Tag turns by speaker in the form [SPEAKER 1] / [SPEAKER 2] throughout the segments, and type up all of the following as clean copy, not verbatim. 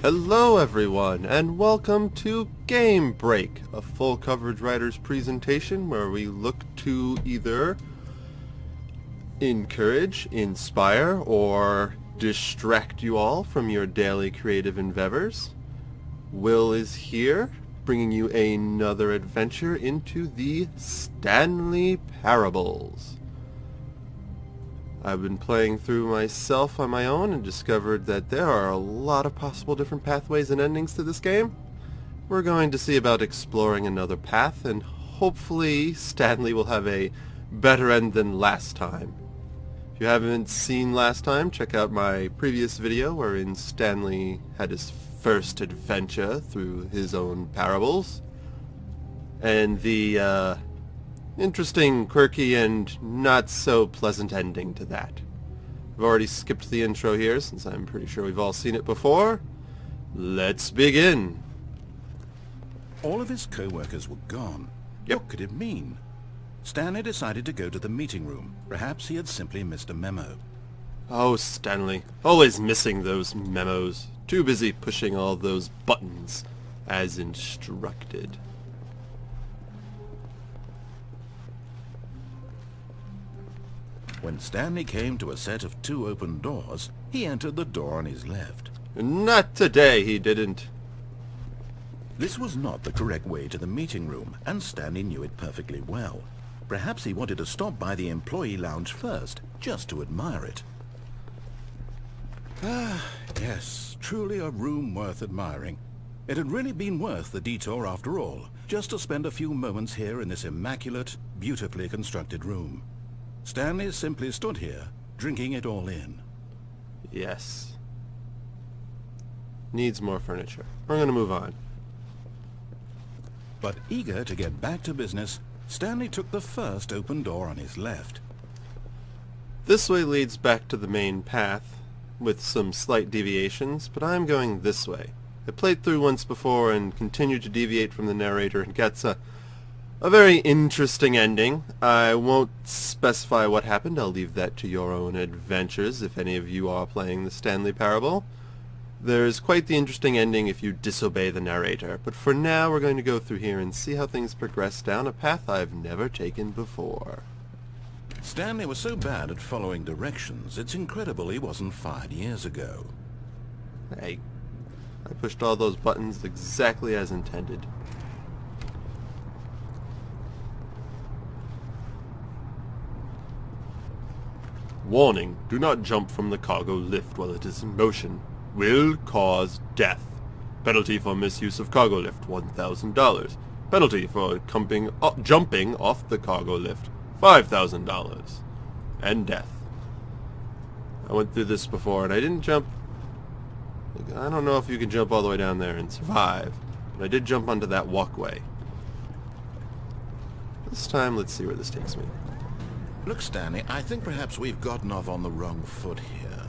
[SPEAKER 1] Hello everyone, and welcome to Game Break, a full coverage writer's presentation where we look to either encourage, inspire, or distract you all from your daily creative endeavors. Will is here, bringing you another adventure into the Stanley Parables. I've been playing through myself on my own and discovered that there are a lot of possible different pathways and endings to this game. We're going to see about exploring another path, and hopefully Stanley will have a better end than last time. If you haven't seen last time, check out my previous video wherein Stanley had his first adventure through his own parables. And the interesting, quirky, and not so pleasant ending to that. I've already skipped the intro here since I'm pretty sure we've all seen it before. Let's begin.
[SPEAKER 2] All of his co-workers were gone. What could it mean? Stanley decided to go to the meeting room. Perhaps he had simply missed a memo.
[SPEAKER 1] Oh, Stanley. Always missing those memos. Too busy pushing all those buttons as instructed.
[SPEAKER 2] When Stanley came to a set of 2 open doors, he entered the door on his left.
[SPEAKER 1] Not today, he didn't.
[SPEAKER 2] This was not the correct way to the meeting room, and Stanley knew it perfectly well. Perhaps he wanted to stop by the employee lounge first, just to admire it. Ah, yes, truly a room worth admiring. It had really been worth the detour after all, just to spend a few moments here in this immaculate, beautifully constructed room. Stanley simply stood here, drinking it all in.
[SPEAKER 1] Yes. Needs more furniture. We're going to move on.
[SPEAKER 2] But eager to get back to business, Stanley took the first open door on his left.
[SPEAKER 1] This way leads back to the main path, with some slight deviations, but I'm going this way. I played through once before and continued to deviate from the narrator and gets a very interesting ending. I won't specify what happened. I'll leave that to your own adventures if any of you are playing the Stanley Parable. There's quite the interesting ending if you disobey the narrator, but for now we're going to go through here and see how things progress down a path I've never taken before.
[SPEAKER 2] Stanley was so bad at following directions, it's incredible he wasn't fired years ago.
[SPEAKER 1] I pushed all those buttons exactly as intended. Warning, do not jump from the cargo lift while it is in motion. Will cause death. Penalty for misuse of cargo lift, $1,000. Penalty for jumping off the cargo lift, $5,000. And death. I went through this before and I didn't jump. I don't know if you can jump all the way down there and survive, but I did jump onto that walkway. This time, let's see where this takes me.
[SPEAKER 2] Look, Stanley, I think perhaps we've gotten off on the wrong foot here.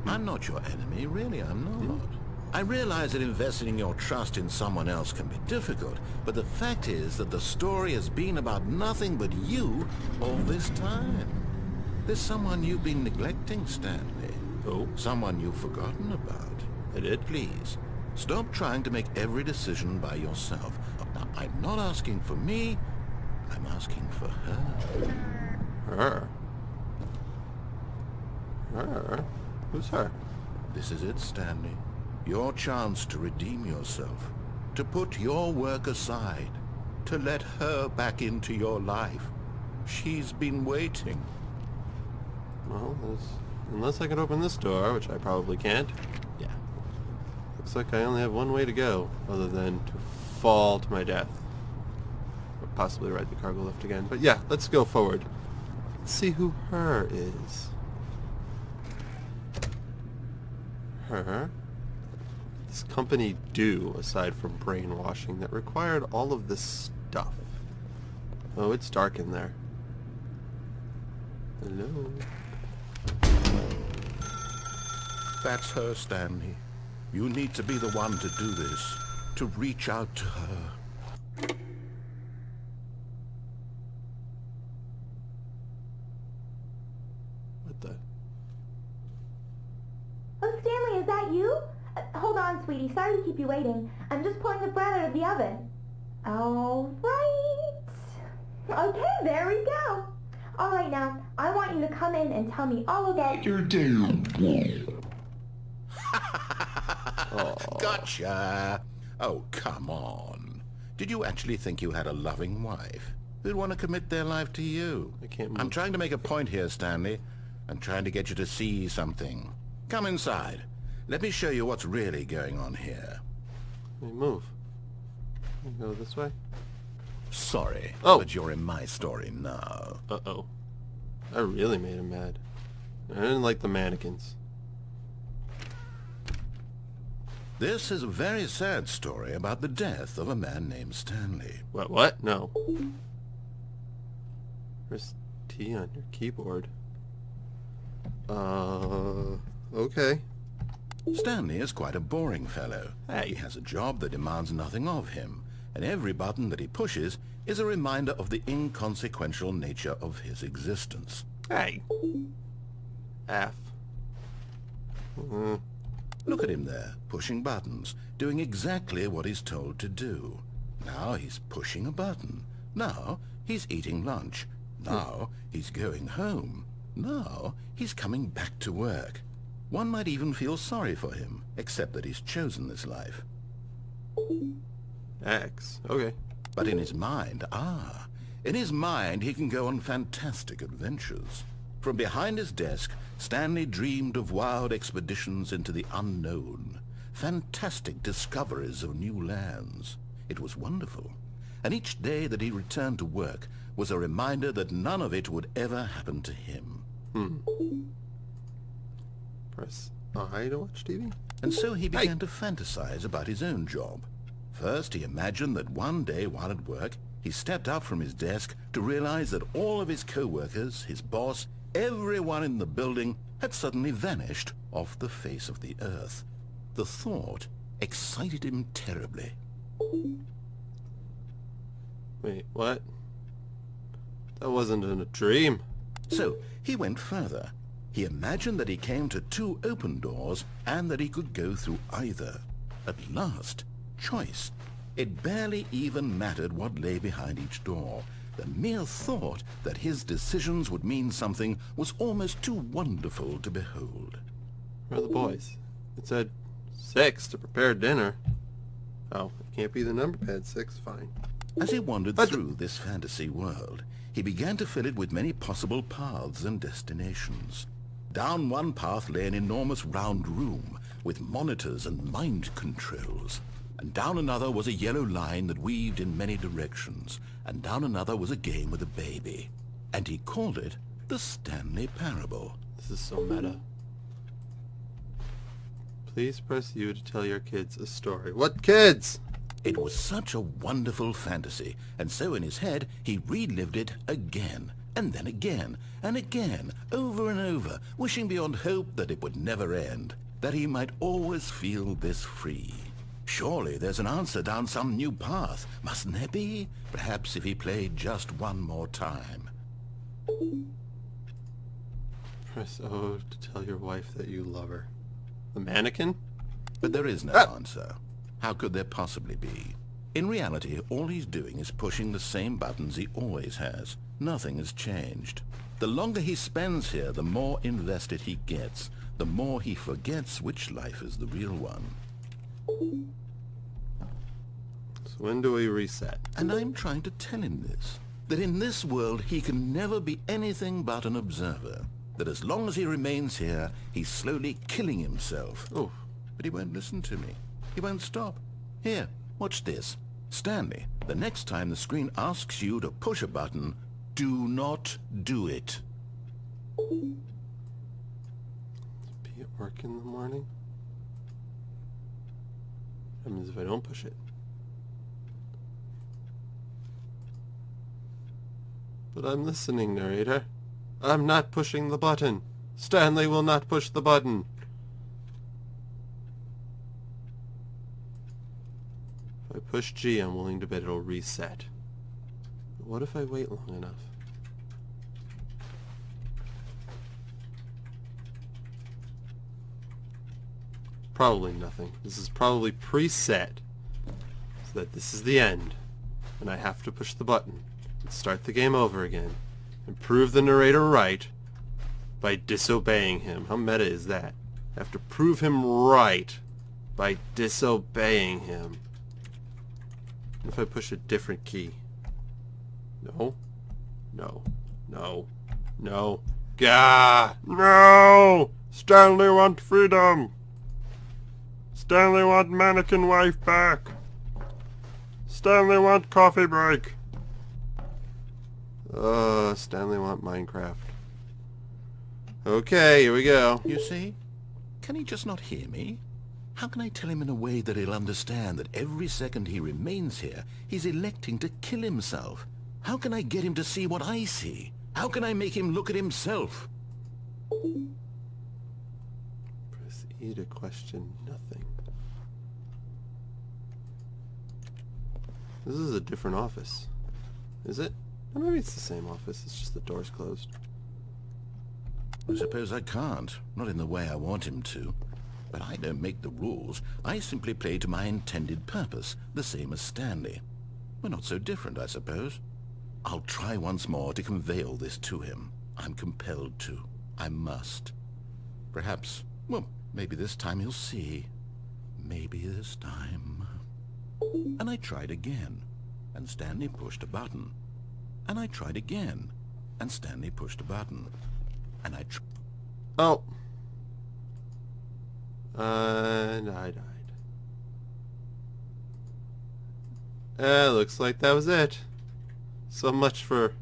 [SPEAKER 2] I'm not your enemy, really, I'm not. I realize that investing your trust in someone else can be difficult, but the fact is that the story has been about nothing but you all this time. There's someone you've been neglecting, Stanley.
[SPEAKER 1] Oh?
[SPEAKER 2] Someone you've forgotten about.
[SPEAKER 1] I did?
[SPEAKER 2] Please, stop trying to make every decision by yourself. Now, I'm not asking for me, I'm asking for her.
[SPEAKER 1] Her? Her? Who's her?
[SPEAKER 2] This is it, Stanley. Your chance to redeem yourself. To put your work aside. To let her back into your life. She's been waiting.
[SPEAKER 1] Well, unless I can open this door, which I probably can't. Yeah. Looks like I only have one way to go, other than to fall to my death. Or possibly ride the cargo lift again. But yeah, let's go forward. Let's see who her is. Her? This company do, aside from brainwashing, that required all of this stuff. Oh, it's dark in there. Hello?
[SPEAKER 2] That's her, Stanley. You need to be the one to do this. To reach out to her.
[SPEAKER 1] What the?
[SPEAKER 3] Oh, Stanley, is that you? Hold on. on, sweetie. Sorry to keep you waiting. I'm just pulling the bread out of the oven. All right. Okay, there we go. All right, now, I want you to come in and tell me all about your day.
[SPEAKER 2] Gotcha! Oh, come on. Did you actually think you had a loving wife who'd want to commit their life to you?
[SPEAKER 1] I can't move.
[SPEAKER 2] I'm trying to make a point here, Stanley. I'm trying to get you to see something. Come inside. Let me show you what's really going on here.
[SPEAKER 1] Let me move. Can we go this way?
[SPEAKER 2] Sorry, but you're in my story now.
[SPEAKER 1] Uh-oh. I really made him mad. I didn't like the mannequins.
[SPEAKER 2] This is a very sad story about the death of a man named Stanley.
[SPEAKER 1] What? No. Press T on your keyboard. Okay.
[SPEAKER 2] Stanley is quite a boring fellow.
[SPEAKER 1] Hey.
[SPEAKER 2] He has a job that demands nothing of him, and every button that he pushes is a reminder of the inconsequential nature of his existence.
[SPEAKER 1] Hey. F.
[SPEAKER 2] Look at him there, pushing buttons, doing exactly what he's told to do. Now he's pushing a button. Now he's eating lunch. Now he's going home. Now he's coming back to work. One might even feel sorry for him, except that he's chosen this life.
[SPEAKER 1] X. Okay.
[SPEAKER 2] But in his mind, in his mind he can go on fantastic adventures. From behind his desk, Stanley dreamed of wild expeditions into the unknown, fantastic discoveries of new lands. It was wonderful, and each day that he returned to work was a reminder that none of it would ever happen to him.
[SPEAKER 1] Press I to watch TV?
[SPEAKER 2] And so he began to fantasize about his own job. First, he imagined that one day while at work, he stepped up from his desk to realize that all of his co-workers, his boss, everyone in the building had suddenly vanished off the face of the earth. The thought excited him terribly.
[SPEAKER 1] Wait, what? That wasn't in a dream.
[SPEAKER 2] So he went further. He imagined that he came to two open doors and that he could go through either. At last, choice. It barely even mattered what lay behind each door. The mere thought that his decisions would mean something was almost too wonderful to behold.
[SPEAKER 1] Where are the boys? It said 6 to prepare dinner. Oh, it can't be the number pad 6, fine.
[SPEAKER 2] As he wandered through this fantasy world, he began to fill it with many possible paths and destinations. Down one path lay an enormous round room with monitors and mind controls. And down another was a yellow line that weaved in many directions. And down another was a game with a baby. And he called it the Stanley Parable.
[SPEAKER 1] This is so meta. Please press U to tell your kids a story. What kids?
[SPEAKER 2] It was such a wonderful fantasy, and so in his head he relived it again, and then again, and again, over and over, wishing beyond hope that it would never end, that he might always feel this free. Surely there's an answer down some new path, mustn't there be? Perhaps if he played just one more time.
[SPEAKER 1] Press O to tell your wife that you love her. The mannequin?
[SPEAKER 2] But there is no answer. How could there possibly be? In reality, all he's doing is pushing the same buttons he always has. Nothing has changed. The longer he spends here, the more invested he gets, the more he forgets which life is the real one.
[SPEAKER 1] So when do we reset?
[SPEAKER 2] And I'm trying to tell him this, that in this world he can never be anything but an observer, that as long as he remains here, he's slowly killing himself.
[SPEAKER 1] Oh.
[SPEAKER 2] But he won't listen to me. He won't stop. Here, watch this. Stanley, the next time the screen asks you to push a button, do not do it.
[SPEAKER 1] Be at work in the morning? What happens if I don't push it? But I'm listening, narrator. I'm not pushing the button. Stanley will not push the button. If I push G, I'm willing to bet it'll reset. But what if I wait long enough? Probably nothing. This is probably preset, so that this is the end, and I have to push the button and start the game over again, and prove the narrator right by disobeying him. How meta is that? I have to prove him right by disobeying him. What if I push a different key? No. No. No. No. Gah! No! Stanley want freedom! Stanley want mannequin wife back! Stanley want coffee break! Stanley want Minecraft. Okay, here we go.
[SPEAKER 2] You see? Can he just not hear me? How can I tell him in a way that he'll understand that every second he remains here, he's electing to kill himself? How can I get him to see what I see? How can I make him look at himself?
[SPEAKER 1] Press E to question nothing. This is a different office. Is it? Or maybe it's the same office, it's just the door's closed.
[SPEAKER 2] I suppose I can't. Not in the way I want him to. But I don't make the rules. I simply play to my intended purpose, the same as Stanley. We're not so different, I suppose. I'll try once more to convey all this to him. I'm compelled to. I must. Perhaps, well, maybe this time he'll see. Maybe this time. And I tried again, and Stanley pushed a button. And I tried again, and Stanley pushed a button. And
[SPEAKER 1] Oh. And I died. Looks like that was it. So much for...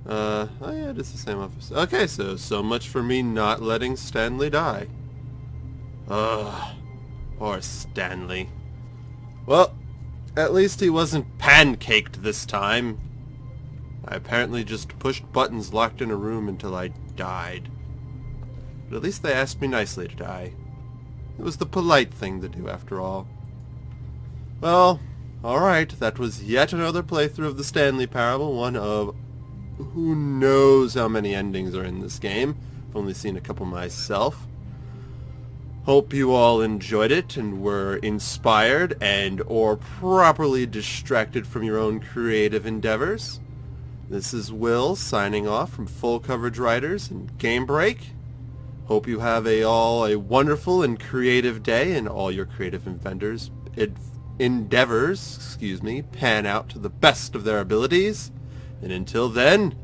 [SPEAKER 1] oh yeah, it is the same office. Okay, so much for me not letting Stanley die. Ugh. Poor Stanley. Well, at least he wasn't pancaked this time. I apparently just pushed buttons locked in a room until I died. But at least they asked me nicely to die. It was the polite thing to do, after all. Well, alright, that was yet another playthrough of the Stanley Parable, one of who knows how many endings are in this game. I've only seen a couple myself. Hope you all enjoyed it and were inspired and or properly distracted from your own creative endeavors. This is Will signing off from Full Coverage Writers and Game Break. Hope you have all a wonderful and creative day, and all your creative endeavors pan out to the best of their abilities. And until then,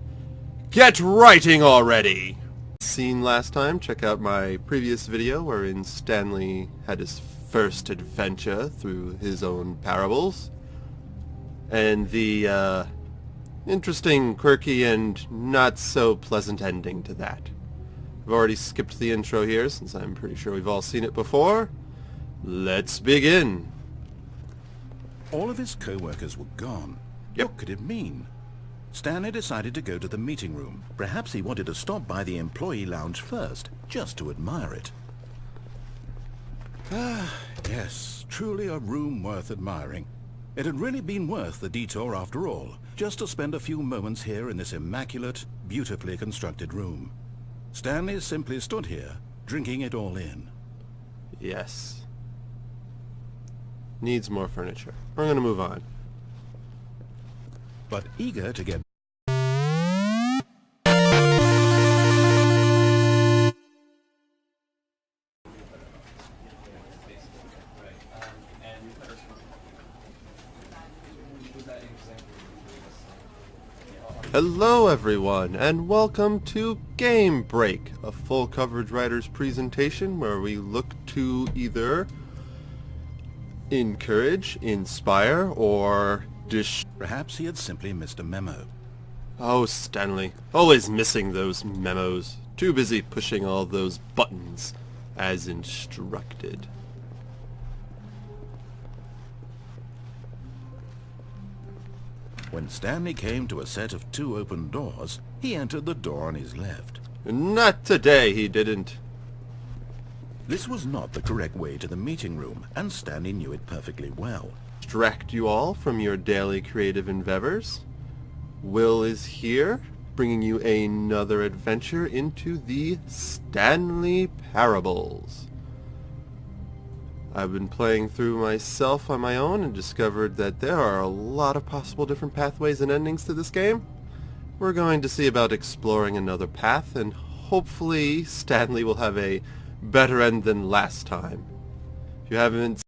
[SPEAKER 1] get writing already! Seen last time, check out my previous video wherein Stanley had his first adventure through his own parables. And the, interesting, quirky, and not so pleasant ending to that. I've already skipped the intro here since I'm pretty sure we've all seen it before. Let's begin.
[SPEAKER 2] All of his co-workers were gone.
[SPEAKER 1] Yep.
[SPEAKER 2] What could it mean? Stanley decided to go to the meeting room. Perhaps he wanted to stop by the employee lounge first, just to admire it. Ah, yes, truly a room worth admiring. It had really been worth the detour after all, just to spend a few moments here in this immaculate, beautifully constructed room. Stanley simply stood here, drinking it all in.
[SPEAKER 1] Yes. Needs more furniture. We're gonna move on.
[SPEAKER 2] But eager to get...
[SPEAKER 1] Hello everyone, and welcome to Game Break, a Full Coverage Writers presentation where we look to either encourage, inspire, or
[SPEAKER 2] Perhaps he had simply missed a memo.
[SPEAKER 1] Oh, Stanley. Always missing those memos. Too busy pushing all those buttons as instructed.
[SPEAKER 2] When Stanley came to a set of 2 open doors, he entered the door on his left.
[SPEAKER 1] Not today, he didn't.
[SPEAKER 2] This was not the correct way to the meeting room, and Stanley knew it perfectly well.
[SPEAKER 1] Distract you all from your daily creative endeavors. Will is here, bringing you another adventure into the Stanley Parables. I've been playing through myself on my own and discovered that there are a lot of possible different pathways and endings to this game. We're going to see about exploring another path, and hopefully Stanley will have a better end than last time. If you haven't